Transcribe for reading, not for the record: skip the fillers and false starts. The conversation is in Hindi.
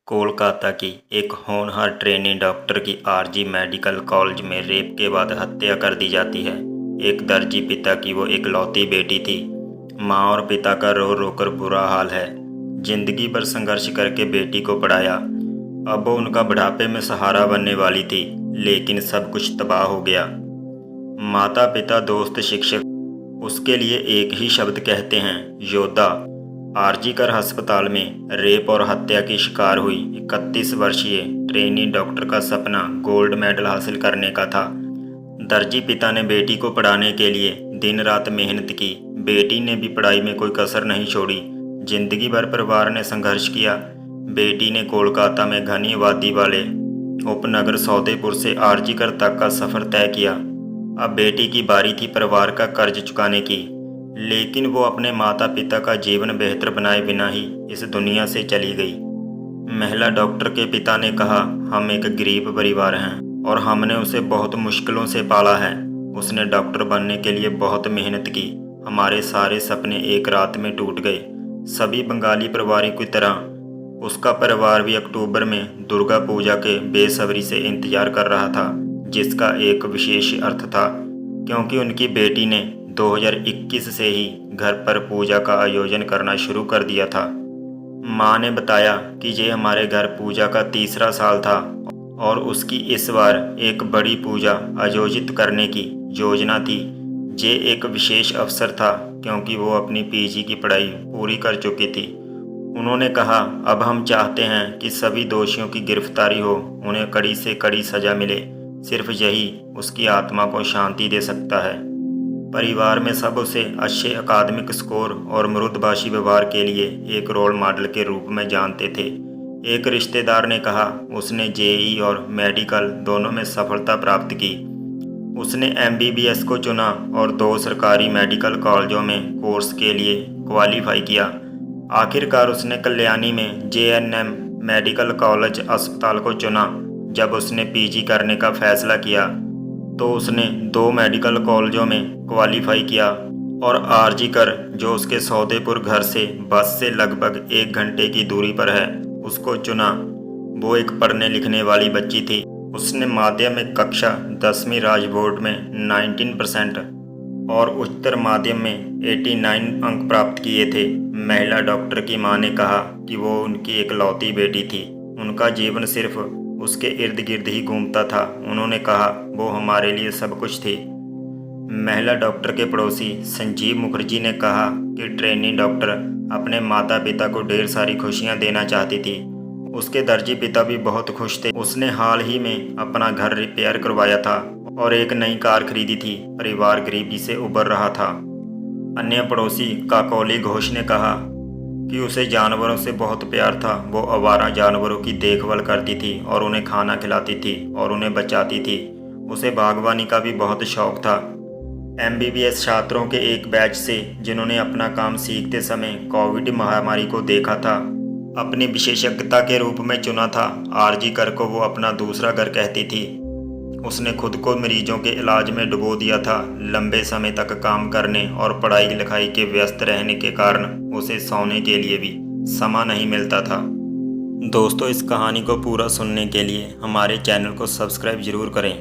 कोलकाता की एक होनहार ट्रेनी डॉक्टर की आरजी मेडिकल कॉलेज में रेप के बाद हत्या कर दी जाती है। एक दर्जी पिता की वो इकलौती बेटी थी। माँ और पिता का रो रो कर बुरा हाल है। जिंदगी भर संघर्ष करके बेटी को पढ़ाया। अब वो उनका बुढ़ापे में सहारा बनने वाली थी, लेकिन सब कुछ तबाह हो गया। माता पिता दोस्त शिक्षक उसके लिए एक ही शब्द कहते हैं, योद्धा। आरजी कर अस्पताल में रेप और हत्या की शिकार हुई 31 वर्षीय ट्रेनी डॉक्टर का सपना गोल्ड मेडल हासिल करने का था। दर्जी पिता ने बेटी को पढ़ाने के लिए दिन रात मेहनत की। बेटी ने भी पढ़ाई में कोई कसर नहीं छोड़ी। जिंदगी भर परिवार ने संघर्ष किया। बेटी ने कोलकाता में घनी आबादी वाले उपनगर सौदेपुर से आरजी कर तक का सफ़र तय किया। अब बेटी की बारी थी परिवार का कर्ज चुकाने की, लेकिन वो अपने माता पिता का जीवन बेहतर बनाए बिना ही इस दुनिया से चली गई। महिला डॉक्टर के पिता ने कहा, हम एक गरीब परिवार हैं और हमने उसे बहुत मुश्किलों से पाला है। उसने डॉक्टर बनने के लिए बहुत मेहनत की। हमारे सारे सपने एक रात में टूट गए। सभी बंगाली परिवारों की तरह उसका परिवार भी अक्टूबर में दुर्गा पूजा के बेसब्री से इंतजार कर रहा था, जिसका एक विशेष अर्थ था, क्योंकि उनकी बेटी ने 2021 से ही घर पर पूजा का आयोजन करना शुरू कर दिया था। माँ ने बताया कि ये हमारे घर पूजा का तीसरा साल था और उसकी इस बार एक बड़ी पूजा आयोजित करने की योजना थी। ये एक विशेष अवसर था क्योंकि वो अपनी पीजी की पढ़ाई पूरी कर चुकी थी। उन्होंने कहा, अब हम चाहते हैं कि सभी दोषियों की गिरफ्तारी हो, उन्हें कड़ी से कड़ी सजा मिले। सिर्फ यही उसकी आत्मा को शांति दे सकता है। परिवार में सब उसे अच्छे अकादमिक स्कोर और मृदुभाषी व्यवहार के लिए एक रोल मॉडल के रूप में जानते थे। एक रिश्तेदार ने कहा, उसने जेई और मेडिकल दोनों में सफलता प्राप्त की। उसने एमबीबीएस को चुना और 2 सरकारी मेडिकल कॉलेजों में कोर्स के लिए क्वालिफाई किया। आखिरकार उसने कल्याणी में जेएनएम मेडिकल कॉलेज अस्पताल को चुना। जब उसने पीजी करने का फैसला किया तो उसने 2 मेडिकल कॉलेजों में क्वालिफाई किया और आरजी कर, जो उसके सौदेपुर घर से बस से लगभग 1 घंटे की दूरी पर है, उसको चुना। वो एक पढ़ने लिखने वाली बच्ची थी। उसने माध्यमिक कक्षा 10वीं राज्य बोर्ड में 19% और उच्चतर माध्यम में 89 अंक प्राप्त किए थे। महिला डॉक्टर की मां ने कहा कि वो उनकी इकलौती बेटी थी। उनका जीवन सिर्फ उसके इर्द गिर्द ही घूमता था। उन्होंने कहा, वो हमारे लिए सब कुछ थी। महिला डॉक्टर के पड़ोसी संजीव मुखर्जी ने कहा कि ट्रेनी डॉक्टर अपने माता पिता को ढेर सारी खुशियां देना चाहती थी। उसके दर्जी पिता भी बहुत खुश थे। उसने हाल ही में अपना घर रिपेयर करवाया था और एक नई कार खरीदी थी। परिवार गरीबी से उबर रहा था। अन्य पड़ोसी काकोली घोष ने कहा कि उसे जानवरों से बहुत प्यार था। वो आवारा जानवरों की देखभाल करती थी और उन्हें खाना खिलाती थी और उन्हें बचाती थी। उसे बागवानी का भी बहुत शौक था। एमबीबीएस छात्रों के एक बैच से, जिन्होंने अपना काम सीखते समय कोविड महामारी को देखा था, अपनी विशेषज्ञता के रूप में चुना था। आरजी कर को वो अपना दूसरा घर कहती थी। उसने खुद को मरीजों के इलाज में डुबो दिया था। लंबे समय तक काम करने और पढ़ाई लिखाई के व्यस्त रहने के कारण उसे सोने के लिए भी समय नहीं मिलता था। दोस्तों, इस कहानी को पूरा सुनने के लिए हमारे चैनल को सब्सक्राइब जरूर करें।